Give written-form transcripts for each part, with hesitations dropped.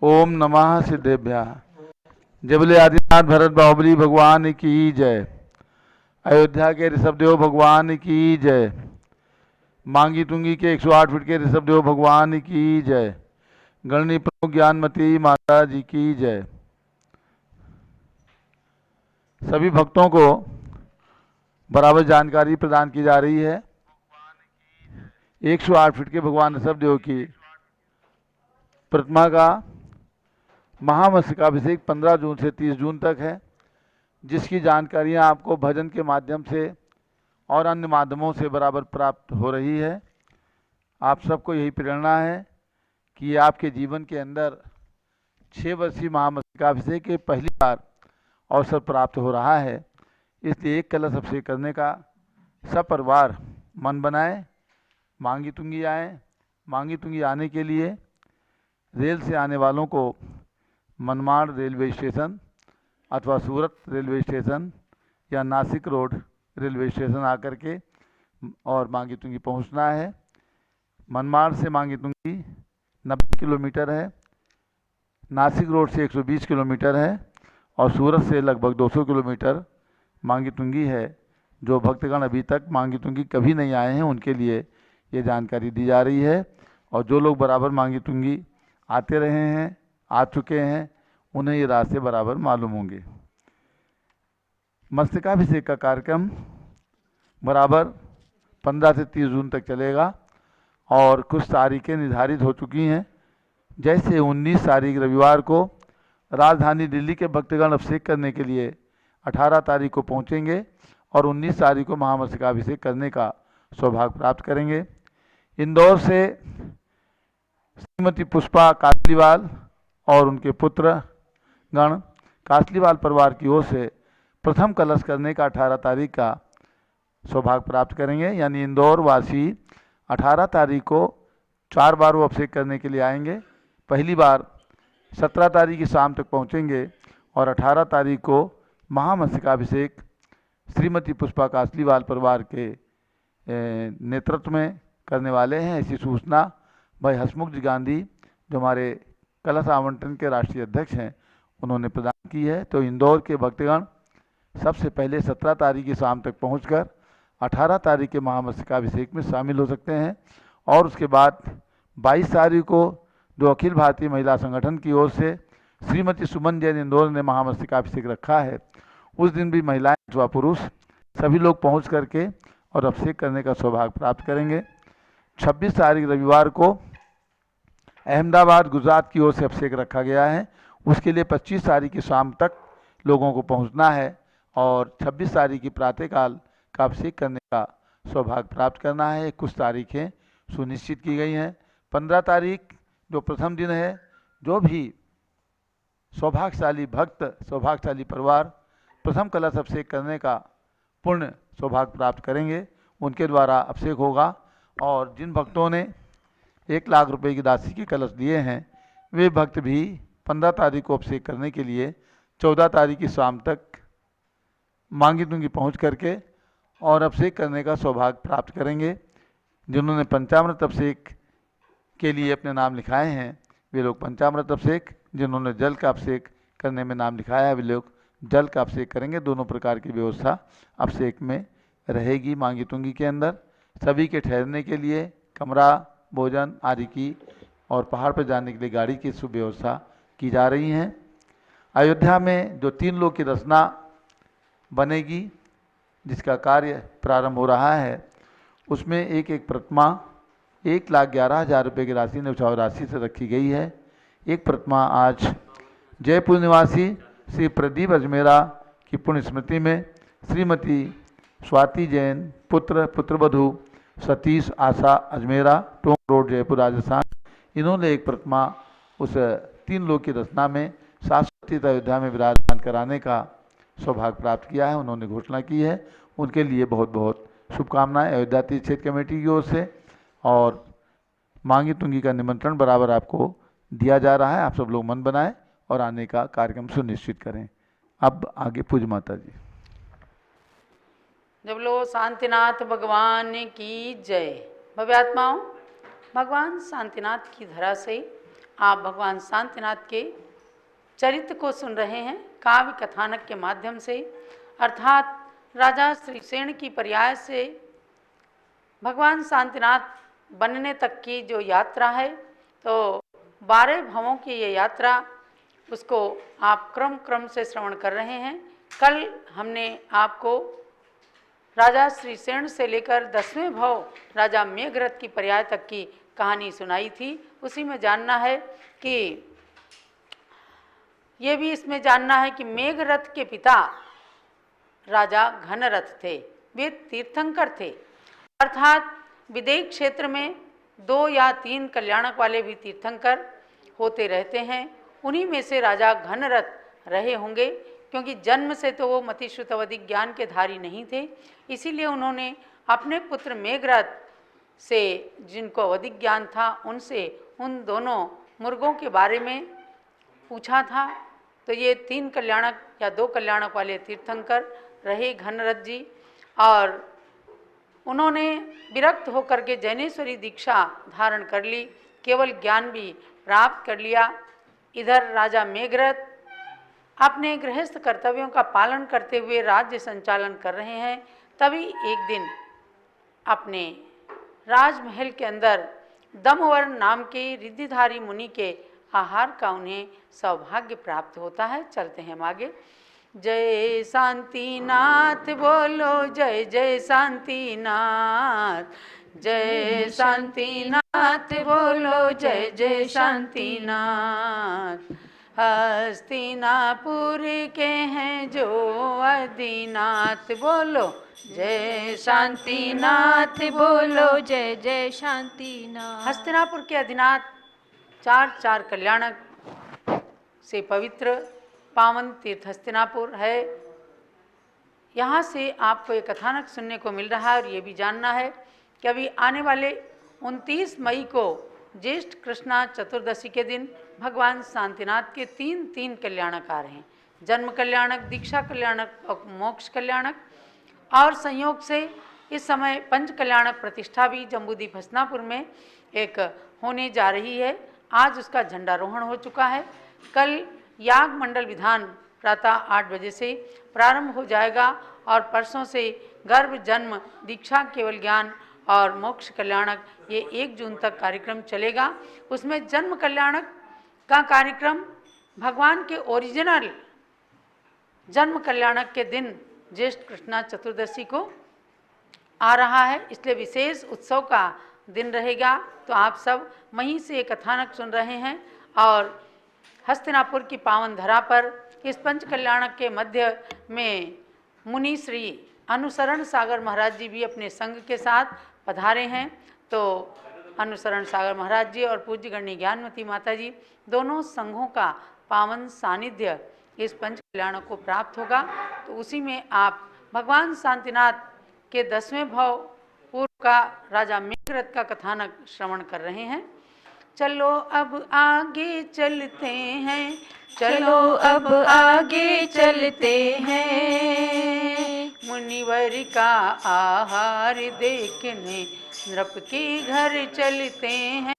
ओम नमः सिद्धेभ्यः। जय बोले आदिनाथ भरत बाहुबली भगवान की जय। अयोध्या के ऋषभदेव भगवान की जय। मांगी तुंगी के 108 फीट के ऋषभदेव भगवान की जय। गणनी प्रमुख ज्ञानमती माता जी की जय। सभी भक्तों को बराबर जानकारी प्रदान की जा रही है। 108 फीट के भगवान ऋषभदेव की प्रतिमा का महामस्तकाभिषेक 15 जून से 30 जून तक है, जिसकी जानकारियां आपको भजन के माध्यम से और अन्य माध्यमों से बराबर प्राप्त हो रही है। आप सबको यही प्रेरणा है कि आपके जीवन के अंदर 6 वर्षीय महामस्तकाभिषेक के पहली बार अवसर प्राप्त हो रहा है। इसलिए एक कलश अभिषेक करने का सब परिवार मन बनाए, मांगी तुंगी आए। मांगी तुंगी आने के लिए रेल से आने वालों को मनमाड़ रेलवे स्टेशन अथवा सूरत रेलवे स्टेशन या नासिक रोड रेलवे स्टेशन आकर के और मांगी तुंगी पहुंचना है। मनमाड़ से मांगी तुंगी 90 किलोमीटर है, नासिक रोड से 120 किलोमीटर है और सूरत से लगभग 200 किलोमीटर मांगी तुंगी है। जो भक्तगण अभी तक मांगी तुंगी कभी नहीं आए हैं उनके लिए ये जानकारी दी जा रही है, और जो लोग बराबर मांगी तुंगी आते रहे हैं, आ चुके हैं, उन्हें ये रास्ते बराबर मालूम होंगे। मस्तकाभिषेक का कार्यक्रम बराबर 15 से 30 जून तक चलेगा और कुछ तारीखें निर्धारित हो चुकी हैं। जैसे 19 तारीख रविवार को राजधानी दिल्ली के भक्तगण अभिषेक करने के लिए 18 तारीख को पहुंचेंगे और 19 तारीख को महामस्तकाभिषेक करने का सौभाग्य प्राप्त करेंगे। इंदौर से श्रीमती पुष्पा कासलीवाल और उनके पुत्र गण कासलीवाल परिवार की ओर से प्रथम कलश करने का 18 तारीख का सौभाग्य प्राप्त करेंगे। यानी इंदौर वासी 18 तारीख को 4 बार वो अभिषेक करने के लिए आएंगे। पहली बार 17 तारीख की शाम तक पहुंचेंगे और 18 तारीख को महामस्तकाभिषेक श्रीमती पुष्पा कासलीवाल परिवार के नेतृत्व में करने वाले हैं। ऐसी सूचना भाई हसमुख जी गांधी, जो हमारे कलश आवंटन के राष्ट्रीय अध्यक्ष हैं, उन्होंने प्रदान की है। तो इंदौर के भक्तगण सबसे पहले 17 तारीख की शाम तक पहुंचकर 18 तारीख के महामस्तकाभिषेक में शामिल हो सकते हैं। और उसके बाद 22 तारीख को जो अखिल भारतीय महिला संगठन की ओर से श्रीमती सुमन जैन इंदौर ने महामस्तकाभिषेक रखा है, उस दिन भी महिलाएं अथवा पुरुष सभी लोग पहुंच करके और अभिषेक करने का सौभाग्य प्राप्त करेंगे। 26 तारीख रविवार को अहमदाबाद गुजरात की ओर से अभिषेक रखा गया है। उसके लिए 25 तारीख की शाम तक लोगों को पहुंचना है और 26 तारीख की प्रातःकाल का अभिषेक करने का सौभाग्य प्राप्त करना है। कुछ तारीखें सुनिश्चित की गई हैं। 15 तारीख जो प्रथम दिन है, जो भी सौभाग्यशाली भक्त, सौभाग्यशाली परिवार प्रथम कलश अभिषेक करने का पुण्य सौभाग्य प्राप्त करेंगे, उनके द्वारा अभिषेक होगा। और जिन भक्तों ने 1 लाख रुपए की राशि के कलश दिए हैं, वे भक्त भी 15 तारीख को अभिषेक करने के लिए 14 तारीख की शाम तक मांगी तुंगी पहुँच करके और अभिषेक करने का सौभाग्य प्राप्त करेंगे। जिन्होंने पंचामृत अभिषेक के लिए अपने नाम लिखाए हैं, वे लोग पंचामृत अभिषेक, जिन्होंने जल का अभिषेक करने में नाम लिखाया है, वे लोग जल का अभिषेक करेंगे। दोनों प्रकार की व्यवस्था अभिषेक में रहेगी। मांगी तुंगी के अंदर सभी के ठहरने के लिए कमरा, भोजन आदि की और पहाड़ पर जाने के लिए गाड़ी की सुव्यवस्था की जा रही है। अयोध्या में जो 3 लोक की रचना बनेगी, जिसका कार्य प्रारंभ हो रहा है, उसमें एक एक प्रतिमा 1,11,000 रुपये की राशि न्यौछावर राशि से रखी गई है। एक प्रतिमा आज जयपुर निवासी श्री प्रदीप अजमेरा की पुण्य स्मृति में श्रीमती स्वाति जैन, पुत्रवधू सतीश आशा अजमेरा, टोंक रोड, जयपुर, राजस्थान, इन्होंने एक प्रतिमा उस 3 लोक की रचना में शाश्वत अयोध्या में विराजमान कराने का सौभाग्य प्राप्त किया है। उन्होंने घोषणा की है। उनके लिए बहुत बहुत शुभकामनाएं अयोध्या तीर्थ क्षेत्र कमेटी की ओर से। और मांगी तुंगी का निमंत्रण बराबर आपको दिया जा रहा है। आप सब लोग मन बनाएं और आने का कार्यक्रम सुनिश्चित करें। अब आगे पूज माता जी। जब लो शांतिनाथ भगवान की जय। भव्य आत्माओं, भगवान शांतिनाथ की धरा से आप भगवान शांतिनाथ के चरित्र को सुन रहे हैं काव्य कथानक के माध्यम से, अर्थात राजा श्रीसेन की पर्याय से भगवान शांतिनाथ बनने तक की जो यात्रा है, तो 12 भवों की ये यात्रा, उसको आप क्रम से श्रवण कर रहे हैं। कल हमने आपको राजा श्रीसेन से लेकर 10वें भव राजा मेघरथ की पर्याय तक की कहानी सुनाई थी। उसी में जानना है कि ये भी इसमें जानना है कि मेघरथ के पिता राजा घनरथ थे, वे तीर्थंकर थे, अर्थात विदेश क्षेत्र में 2 या 3 कल्याणक वाले भी तीर्थंकर होते रहते हैं। उन्हीं में से राजा घनरथ रहे होंगे, क्योंकि जन्म से तो वो मतिश्रुत अवधिक ज्ञान के धारी नहीं थे, इसीलिए उन्होंने अपने पुत्र मेघरथ से, जिनको अवधिक ज्ञान था, उनसे उन दोनों मुर्गों के बारे में पूछा था। तो ये 3 कल्याणक या 2 कल्याणक वाले तीर्थंकर रहे घनरथ जी, और उन्होंने विरक्त होकर के जैनेश्वरी दीक्षा धारण कर ली, केवल ज्ञान भी प्राप्त कर लिया। इधर राजा मेघरथ अपने गृहस्थ कर्तव्यों का पालन करते हुए राज्य संचालन कर रहे हैं। तभी एक दिन अपने राजमहल के अंदर दमवर नाम के रिद्धिधारी मुनि के आहार का उन्हें सौभाग्य प्राप्त होता है। चलते हैं हम आगे। जय शांतिनाथ बोलो, जय जय शांतिनाथ, जय शांतिनाथ बोलो, जय जय शांतिनाथ। हस्तिनापुर के हैं जो आदिनाथ, बोलो जय शांतिनाथ बोलो, जय जय शांतिनाथ। हस्तिनापुर के अधिनाथ 4 कल्याणक से पवित्र पावन तीर्थ हस्तिनापुर है। यहाँ से आपको एक कथानक सुनने को मिल रहा है, और ये भी जानना है कि अभी आने वाले 29 मई को ज्येष्ठ कृष्णा चतुर्दशी के दिन भगवान शांतिनाथ के 3 कल्याणक आ रहे हैं, जन्म कल्याणक, दीक्षा कल्याणक और मोक्ष कल्याणक। और संयोग से इस समय 5 कल्याणक प्रतिष्ठा भी जम्बूद्वीप हस्तिनापुर में एक होने जा रही है। आज उसका झंडारोहण हो चुका है। कल याग मंडल विधान प्रातः 8 बजे से प्रारंभ हो जाएगा, और परसों से गर्भ, जन्म, दीक्षा, केवल ज्ञान और मोक्ष कल्याणक, ये 1 जून तक कार्यक्रम चलेगा। उसमें जन्म कल्याणक का कार्यक्रम भगवान के ओरिजिनल जन्म कल्याणक के दिन ज्येष्ठ कृष्णा चतुर्दशी को आ रहा है, इसलिए विशेष उत्सव का दिन रहेगा। तो आप सब वहीं से कथानक सुन रहे हैं, और हस्तिनापुर की पावन धरा पर इस 5 कल्याणक के मध्य में मुनि श्री अनुसरण सागर महाराज जी भी अपने संघ के साथ पधारे हैं। तो अनुसरण सागर महाराज जी और पूज्य गणनी ज्ञानमती माता जी दोनों संघों का पावन सानिध्य इस 5 कल्याणक को प्राप्त होगा। तो उसी में आप भगवान शांतिनाथ के 10वें भव पूर्व का राजा मेघरथ का कथानक श्रवण कर रहे हैं। चलो अब आगे चलते हैं, चलो अब आगे चलते हैं, मुनिवर का आहार देखने नृप के घर चलते हैं।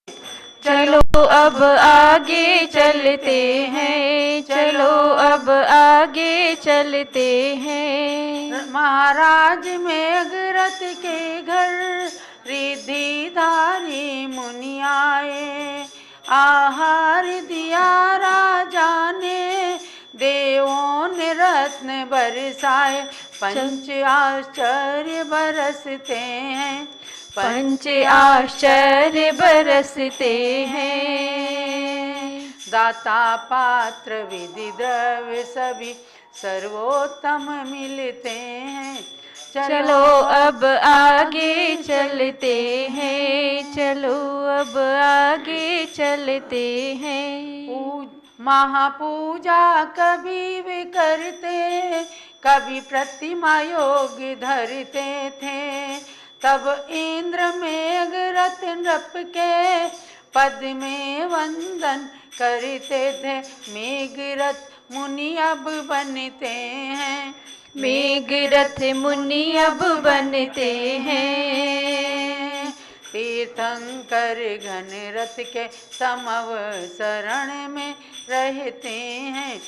चलो अब आगे चलते हैं, चलो अब आगे चलते हैं। महाराज मेघरथ के घर रिद्धिधारी मुनि आए, आहार दिया राजा ने, देवों ने रत्न बरसाए, 5 आश्चर्य बरसते हैं, 5 आश्चर्य बरसते हैं। दाता पात्र विधि द्रव्य सभी सर्वोत्तम मिलते हैं। चलो अब आगे चलते हैं, चलो अब आगे चलते हैं। महापूजा कभी भी करते, कभी प्रतिमा योग धरते थे, तब इंद्र मेघरथ नृप के पद में वंदन करते थे। मेघरथ मुनि अब बनते हैं, मेघरथ मुनि अब बनते हैं। तीर्थंकर घन रथ के समव शरण में रहते हैं।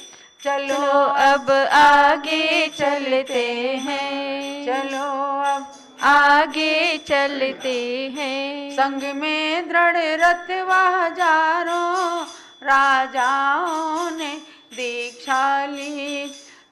चलो चलो अब आगे चलते हैं, चलो अब आगे चलते हैं। संग में दृढ़ रथ हजारों राजाओं ने दीक्षा ली।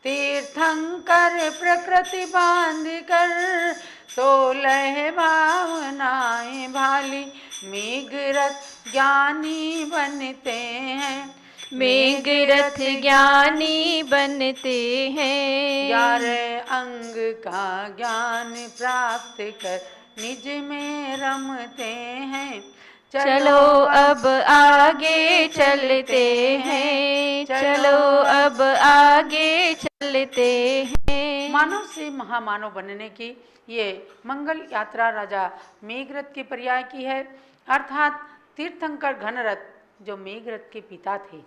तीर्थंकर प्रकृति बांध कर 16 भावनाएं भाली। मेघरथ ज्ञानी बनते हैं, मेघरथ ज्ञानी बनते हैं। 11 अंग का ज्ञान प्राप्त कर निज में रमते हैं। चलो अब आगे चलते हैं, चलो अब आगे चलते हैं। मानव से महामानव बनने की ये मंगल यात्रा राजा मेघरथ के पर्याय की है। अर्थात तीर्थंकर घनरथ जो मेघरथ के पिता थे,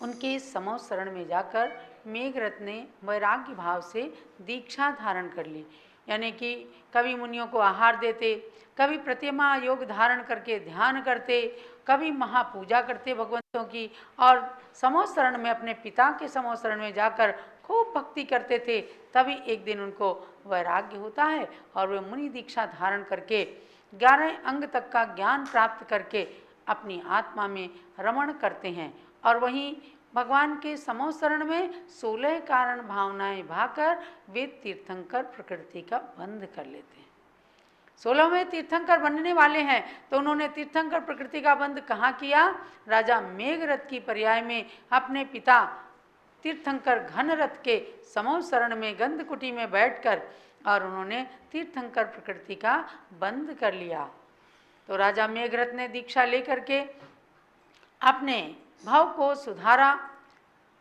उनके समो शरण में जाकर मेघरथ ने वैराग्य भाव से दीक्षा धारण कर ली। यानी कि कभी मुनियों को आहार देते, कभी प्रतिमा योग धारण करके ध्यान करते, कभी महापूजा करते भगवंतों की, और समो शरण में अपने पिता के समो शरण में जाकर खूब भक्ति करते थे। तभी एक दिन उनको वैराग्य होता है और वे मुनि दीक्षा धारण करके 11 अंग तक का ज्ञान प्राप्त करके अपनी आत्मा में रमण करते हैं। और वहीं भगवान के समो शरण में 16 कारण भावनाएं भाकर वे तीर्थंकर प्रकृति का बंध कर लेते हैं। 16वें तीर्थंकर बनने वाले हैं, तो उन्होंने तीर्थंकर प्रकृति का बंध कहाँ किया? राजा मेघरथ की पर्याय में अपने पिता तीर्थंकर घनरथ के समो शरण में गंधकुटी में बैठकर और उन्होंने तीर्थंकर प्रकृति का बंध कर लिया। तो राजा मेघरथ ने दीक्षा लेकर के अपने भाव को सुधारा।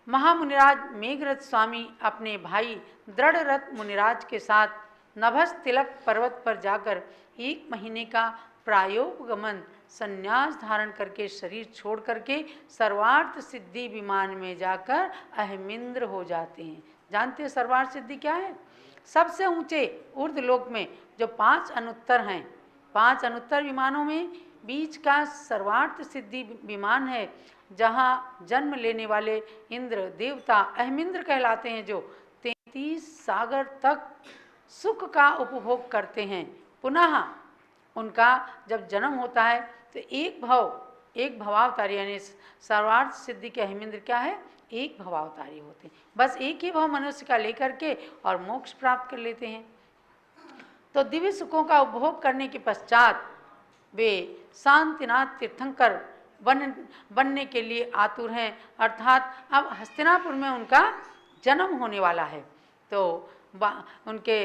महामुनिराज मेघरथ स्वामी अपने भाई दृढ़रथ मुनिराज के साथ नभस तिलक पर्वत पर जाकर 1 महीने का प्रायोपगमन संन्यास धारण करके शरीर छोड़ करके सर्वार्थ सिद्धि विमान में जाकर अहमिंद्र हो जाते हैं। जानते हैं सर्वार्थ सिद्धि क्या है? सबसे ऊंचे ऊर्ध्वलोक में जो 5 अनुत्तर हैं, 5 अनुत्तर विमानों में बीच का सर्वार्थ सिद्धि विमान है, जहाँ जन्म लेने वाले इंद्र देवता अहमिंद्र कहलाते हैं, जो 33 सागर तक सुख का उपभोग करते हैं। पुनः उनका जब जन्म होता है तो एक भवावतारी यानी सर्वार्थ सिद्धि के अहमिंद्र क्या है? एक भवावतारी होते हैं। बस एक ही भव मनुष्य का लेकर के और मोक्ष प्राप्त कर लेते हैं। तो दिव्य सुखों का उपभोग करने के पश्चात वे शांतिनाथ तीर्थंकर बनने के लिए आतुर हैं। अर्थात अब हस्तिनापुर में उनका जन्म होने वाला है। तो उनके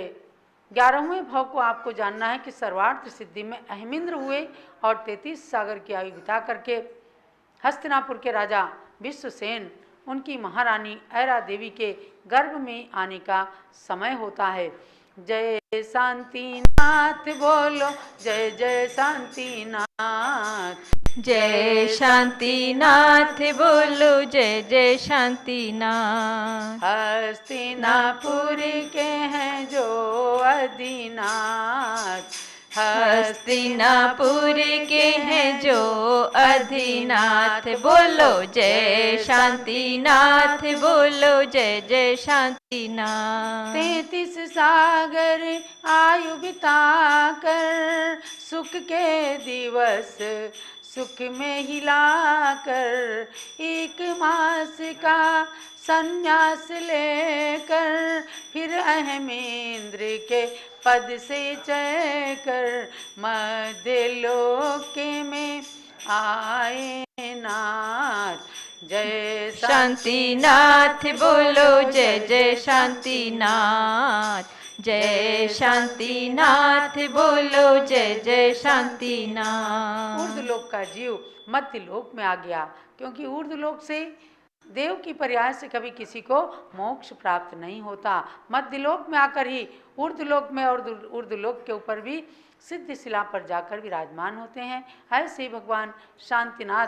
11वें भाव को आपको जानना है कि सर्वार्थ सिद्धि में अहमिंद्र हुए और 33 सागर की आयु बिता करके हस्तिनापुर के राजा विश्वसेन उनकी महारानी ऐरा देवी के गर्भ में आने का समय होता है। जय शांतिनाथ बोलो, जय जय शांतिनाथ, जय शांतिनाथ बोलो, जय जय शांतिनाथ। हस्तिनापुर के हैं जो अधिनाथ, हस्तिनापुर के हैं जो अधिनाथ बोलो, जय शांतिनाथ बोलो, जय जय शांतिनाथ। 33 सागर आयु बिताकर सुख के दिवस सुख में हिलाकर 1 मास का संन्यास लेकर फिर अहमेंद्र के पद से चय कर मध्य लोक में आए नाथ। जय शांतिनाथ बोलो, जय जय शांतिनाथ, जय शांतिनाथ बोलो, जय जय शांतिनाथ। ऊर्ध्वलोक का जीव मध्य लोक में आ गया, क्योंकि ऊर्ध्वलोक से देव की पर्याय से कभी किसी को मोक्ष प्राप्त नहीं होता। मध्यलोक में आकर ही ऊर्ध्वलोक में और ऊर्ध्वलोक के ऊपर भी सिद्ध शिला पर जाकर विराजमान होते हैं। ऐसे ही भगवान शांतिनाथ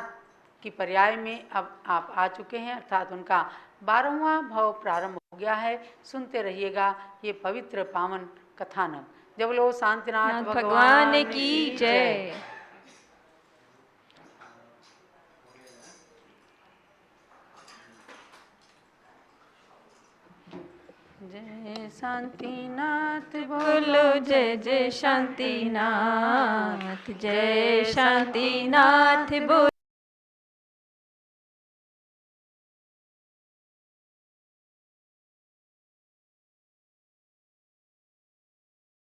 की पर्याय में अब आप आ चुके हैं, अर्थात उनका 12वां भाव प्रारंभ हो गया है। सुनते रहिएगा ये पवित्र पावन कथानक। जब बोलो शांतिनाथ भगवान की जय। जय शांतिनाथ बोलो जय जय शांतिनाथ, जय शांतिनाथ बोलो।